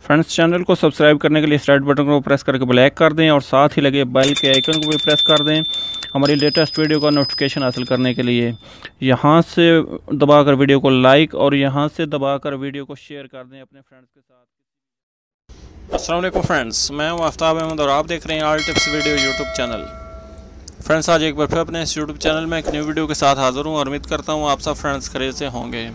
Friends, channel को subscribe करने के लिए रेड बटन को प्रेस करके ब्लैक कर दें और साथ ही लगे बेल के आइकन को भी प्रेस कर दें हमारी लेटेस्ट वीडियो का नोटिफिकेशन हासिल करने के लिए। यहाँ से दबाकर वीडियो को लाइक और यहाँ से दबाकर वीडियो को शेयर कर दें अपने फ्रेंड्स के साथ। अस्सलाम वालेकुम फ्रेंड्स, मैं हूँ आफ्ताब अहमद और आप देख रहे हैं all tips video YouTube channel. Friends, आज एक बार फिर अपने इस यूट्यूब चैनल में एक न्यू वीडियो के साथ हाज़िर हूँ और उम्मीद करता हूँ आप सब फ्रेंड्स खैरियत से होंगे।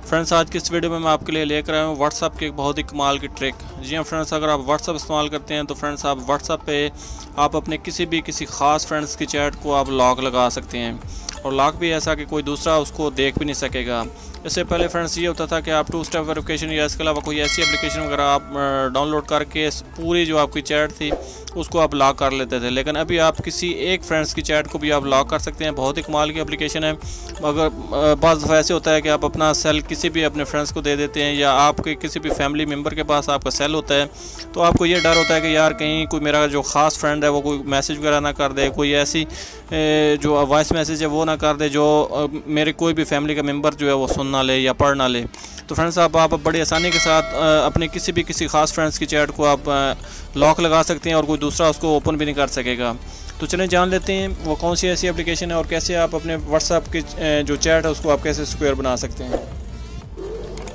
फ्रेंड्स, आज की इस वीडियो में मैं आपके लिए लेकर आया हूँ व्हाट्सअप की एक बहुत ही कमाल की ट्रिक। जी हाँ फ्रेंड्स, अगर आप व्हाट्सअप इस्तेमाल करते हैं तो फ्रेंड्स आप व्हाट्सअप पे आप अपने किसी ख़ास फ्रेंड्स की चैट को आप लॉक लगा सकते हैं और लॉक भी ऐसा कि कोई दूसरा उसको देख भी नहीं सकेगा। इससे पहले फ्रेंड्स ये होता था कि आप 2 स्टेप वेरिफिकेशन या इसके अलावा कोई ऐसी एप्लीकेशन वगैरह आप डाउनलोड करके पूरी जो आपकी चैट थी उसको आप लॉक कर लेते थे, लेकिन अभी आप किसी एक फ्रेंड्स की चैट को भी आप लॉक कर सकते हैं। बहुत ही कमाल की एप्लीकेशन है। अगर बाज़ दफ़ा ऐसे होता है कि आप अपना सेल किसी भी अपने फ्रेंड्स को दे देते हैं या आपके किसी भी फैमिली मेम्बर के पास आपका सेल होता है तो आपको ये डर होता है कि यार कहीं कोई मेरा जो ख़ास फ्रेंड है वो कोई मैसेज वगैरह ना कर दे, कोई ऐसी जो वॉइस मैसेज है वो ना कर दे जो मेरे कोई भी फैमिली का मेम्बर जो है वो सुन ना ले या पढ़ ना ले। तो फ्रेंड्स आप बड़ी आसानी के साथ अपने किसी ख़ास फ्रेंड्स की चैट को आप लॉक लगा सकते हैं और कोई दूसरा उसको ओपन भी नहीं कर सकेगा। तो चलें जान लेते हैं वो कौन सी ऐसी एप्लीकेशन है और कैसे आप अपने व्हाट्सएप की जो चैट है उसको आप कैसे सिक्योर बना सकते हैं।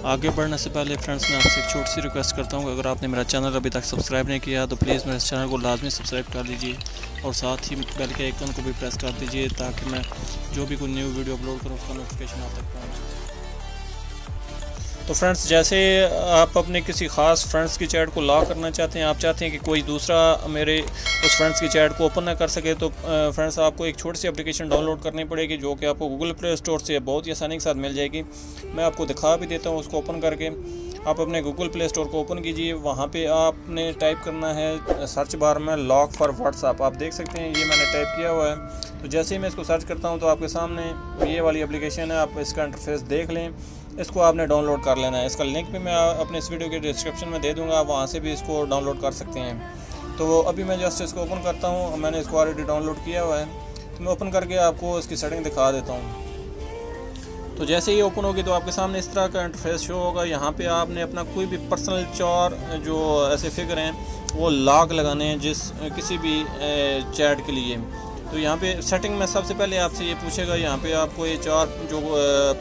आगे बढ़ने से पहले फ्रेंड्स मैं आपसे एक छोटी सी रिक्वेस्ट करता हूँ, अगर आपने मेरा चैनल अभी तक सब्सक्राइब नहीं किया तो प्लीज़ मेरे चैनल को लाजमी सब्सक्राइब कर लीजिए और साथ ही बेल के आइकन को भी प्रेस कर दीजिए ताकि मैं जो भी कोई न्यू वीडियो अपलोड करूँ उसका नोटिफिकेशन आप तक पहुँचे। तो फ्रेंड्स, जैसे आप अपने किसी ख़ास फ्रेंड्स की चैट को लॉक करना चाहते हैं, आप चाहते हैं कि कोई दूसरा मेरे उस फ्रेंड्स की चैट को ओपन ना कर सके, तो फ्रेंड्स आपको एक छोटी सी एप्लीकेशन डाउनलोड करनी पड़ेगी जो कि आपको गूगल प्ले स्टोर से बहुत ही आसानी के साथ मिल जाएगी। मैं आपको दिखा भी देता हूँ उसको ओपन करके। आप अपने गूगल प्ले स्टोर को ओपन कीजिए, वहाँ पे आपने टाइप करना है सर्च बार में लॉक फॉर व्हाट्सएप। आप देख सकते हैं ये मैंने टाइप किया हुआ है। तो जैसे ही मैं इसको सर्च करता हूँ तो आपके सामने ये वाली एप्लीकेशन है, आप इसका इंटरफेस देख लें। इसको आपने डाउनलोड कर लेना है। इसका लिंक भी मैं अपने इस वीडियो के डिस्क्रिप्शन में दे दूँगा, आप वहाँ से भी इसको डाउनलोड कर सकते हैं। तो अभी मैं जस्ट इसको ओपन करता हूँ, मैंने इसको ऑलरेडी डाउनलोड किया हुआ है। तो मैं ओपन करके आपको इसकी सेटिंग दिखा देता हूँ। तो जैसे ही ओपन होगी तो आपके सामने इस तरह का इंटरफेस शो होगा। यहाँ पे आपने अपना कोई भी पर्सनल 4 जो ऐसे फिगर हैं वो लॉक लगाने हैं किसी भी चैट के लिए। तो यहाँ पे सेटिंग में सबसे पहले आपसे ये पूछेगा, यहाँ पे आपको ये 4 जो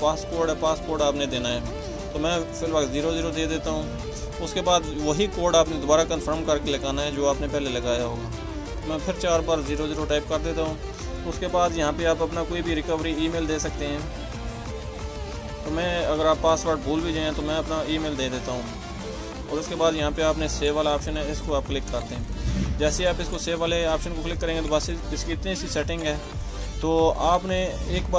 पासकोड आपने देना है। तो मैं फिलहाल 00 दे देता हूँ। उसके बाद वही कोड आपने दोबारा कंफर्म करके लगाना है जो आपने पहले लगाया होगा। मैं फिर 4 बार 00 टाइप कर देता हूँ। उसके बाद यहाँ पे आप अपना कोई भी रिकवरी ईमेल दे सकते हैं। तो मैं अगर आप पासवर्ड भूल भी जाएँ तो मैं अपना ईमेल दे देता हूँ। और उसके बाद यहाँ पे आपने सेव वाला ऑप्शन है, इसको आप क्लिक करते हैं। जैसे आप इसको सेव वाले ऑप्शन को क्लिक करेंगे तो बस इसकी इतनी सी सेटिंग है। तो आपने एक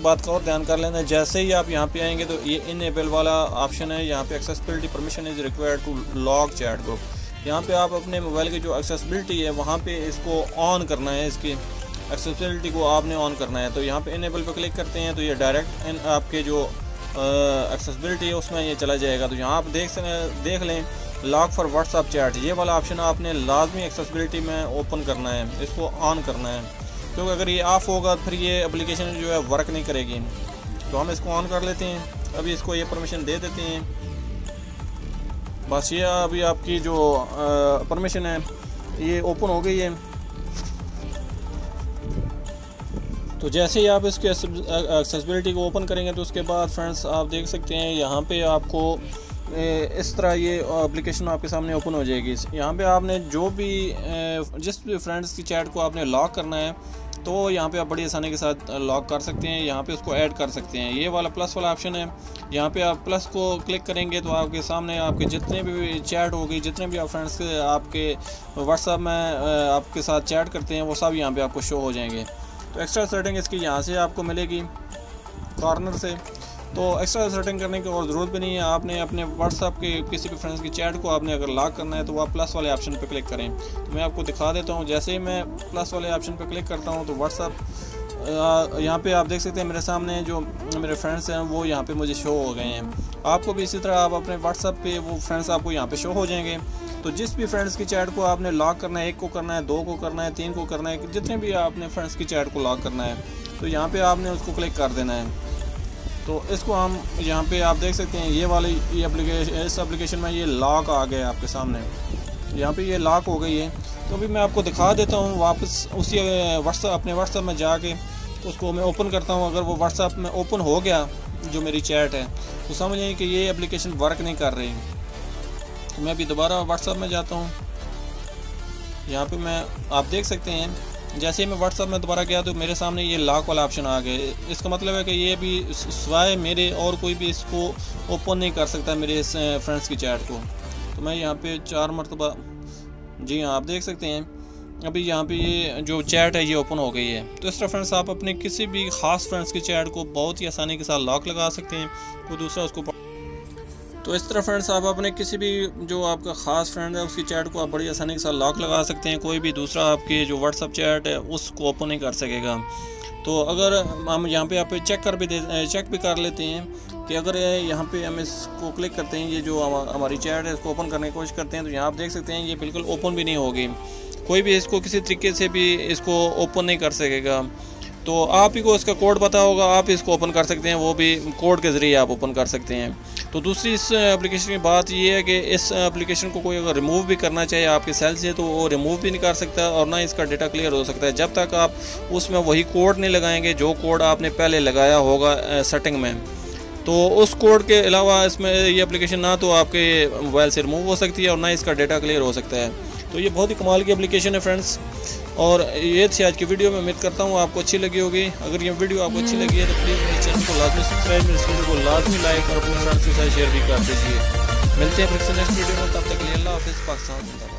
बात का और ध्यान कर लेना है, जैसे ही आप यहाँ पे आएंगे तो ये इनेबल वाला ऑप्शन है। यहाँ पे accessibility permission is required to lock chat group. यहाँ पे आप अपने मोबाइल की जो एक्सेसिबिलिटी है वहाँ पे इसको ऑन करना है, इसकी एक्सेसिबिलिटी को आपने ऑन करना है। तो यहाँ पे इनेबल पे क्लिक करते हैं तो ये डायरेक्ट आपके जो एक्सेसिबिलिटी है उसमें ये चला जाएगा। तो यहाँ आप देख लें लॉक फॉर व्हाट्सएप चैट, ये वाला ऑप्शन आपने लाजमी एक्सेसिबिलिटी में ओपन करना है, इसको ऑन करना है, क्योंकि अगर ये ऑफ़ होगा फिर ये एप्लीकेशन जो है वर्क नहीं करेगी। तो हम इसको ऑन कर लेते हैं। अभी इसको ये परमिशन दे देते हैं। बस ये अभी आपकी जो परमिशन है ये ओपन हो गई है। तो जैसे ही आप इसके एक्सेसिबिलिटी को ओपन करेंगे तो उसके बाद फ्रेंड्स आप देख सकते हैं यहाँ पे आपको इस तरह ये एप्लीकेशन आपके सामने ओपन हो जाएगी। यहाँ पे आपने जिस भी फ्रेंड्स की चैट को आपने लॉक करना है तो यहाँ पे आप बड़ी आसानी के साथ लॉक कर सकते हैं। यहाँ पे उसको ऐड कर सकते हैं। ये वाला प्लस वाला ऑप्शन है, यहाँ पे आप प्लस को क्लिक करेंगे तो आपके सामने आपके जितने भी चैट होगी, जितने भी आप फ्रेंड्स आपके व्हाट्सएप में आपके साथ चैट करते हैं वो सब यहाँ पे आपको शो हो जाएंगे। तो एक्स्ट्रा सेटिंग इसकी यहाँ से आपको मिलेगी कॉर्नर से। तो एक्स्ट्रा सेटिंग करने की और ज़रूरत भी नहीं है। आपने अपने व्हाट्सएप के किसी भी फ्रेंड्स की चैट को आपने अगर लॉक करना है तो आप प्लस वाले ऑप्शन पे क्लिक करें। तो मैं आपको दिखा देता हूँ। जैसे ही मैं प्लस वाले ऑप्शन पे क्लिक करता हूँ तो व्हाट्सएप यहाँ पे आप देख सकते हैं मेरे सामने जो मेरे फ्रेंड्स हैं वो यहाँ पे मुझे शो हो गए हैं। आपको भी इसी तरह आप अपने व्हाट्सएप पे वो फ्रेंड्स आपको यहाँ पे शो हो जाएंगे। तो जिस भी फ्रेंड्स की चैट को आपने लॉक करना है, 1 को करना है, 2 को करना है, 3 को करना है, जितने भी आपने फ्रेंड्स की चैट को लॉक करना है तो यहाँ पे आपने उसको क्लिक कर देना है। तो इसको हम यहाँ पे आप देख सकते हैं, ये एप्लीकेशन, इस एप्लीकेशन में ये लॉक आ गया आपके सामने, यहाँ पे ये लॉक हो गई है। तो अभी मैं आपको दिखा देता हूँ वापस उसी अपने व्हाट्सएप में जाके उसको मैं ओपन करता हूँ। अगर वो व्हाट्सएप में ओपन हो गया जो मेरी चैट है, तो समझ जाइए कि ये एप्लीकेशन वर्क नहीं कर रही। तो मैं अभी दोबारा व्हाट्सएप में जाता हूँ। यहाँ पे मैं आप देख सकते हैं, जैसे ही मैं व्हाट्सएप में दोबारा गया तो मेरे सामने ये लॉक वाला ऑप्शन आ गया। इसका मतलब है कि ये भी सिवाय मेरे और कोई भी इसको ओपन नहीं कर सकता मेरे इस फ्रेंड्स की चैट को। तो मैं यहाँ पे 4 मरतबा, जी हाँ आप देख सकते हैं अभी यहाँ पे ये जो चैट है ये ओपन हो गई है। तो इस तरह फ्रेंड्स आप अपने किसी भी ख़ास फ्रेंड्स की चैट को बहुत ही आसानी के साथ लॉक लगा सकते हैं, कोई दूसरा उसको। तो इस तरह फ्रेंड्स आप अपने किसी भी जो आपका ख़ास फ्रेंड है उसकी चैट को आप बड़ी आसानी के साथ लॉक लगा सकते हैं। कोई भी दूसरा आपकी जो व्हाट्सअप चैट है उसको ओपन नहीं कर सकेगा। तो अगर हम यहाँ पे आप चेक भी कर लेते हैं कि अगर यहाँ पे हम इसको क्लिक करते हैं, ये जो हमारी चैट है इसको ओपन करने की कोशिश करते हैं, तो यहाँ आप देख सकते हैं ये बिल्कुल ओपन भी नहीं होगी। कोई भी इसको किसी तरीके से भी इसको ओपन नहीं कर सकेगा। तो आप ही को इसका कोड पता होगा, आप इसको ओपन कर सकते हैं, वो भी कोड के ज़रिए आप ओपन कर सकते हैं। तो दूसरी इस एप्लीकेशन की बात ये है कि इस एप्लीकेशन को कोई अगर रिमूव भी करना चाहे आपके सेल से तो वो रिमूव भी नहीं कर सकता और ना इसका डेटा क्लियर हो सकता है जब तक आप उसमें वही कोड नहीं लगाएंगे जो कोड आपने पहले लगाया होगा सेटिंग में। तो उस कोड के अलावा इसमें ये एप्लीकेशन ना तो आपके मोबाइल से रिमूव हो सकती है और ना इसका डेटा क्लियर हो सकता है। तो ये बहुत ही कमाल की एप्लीकेशन है फ्रेंड्स। और ये थी आज की वीडियो में, उम्मीद करता हूँ आपको अच्छी लगी होगी। अगर ये वीडियो आपको अच्छी लगी है तो प्लीज़ मेरे चैनल को लाजमी सब्सक्राइब, मेरे वीडियो को लाजमी लाइक और अपने फ्रेंड्स के साथ शेयर भी कर दीजिए। मिलते हैं फिर से नेक्स्ट वीडियो में, तब तक के लिए अल्लाह हाफ़िज़। पाकिस्तान।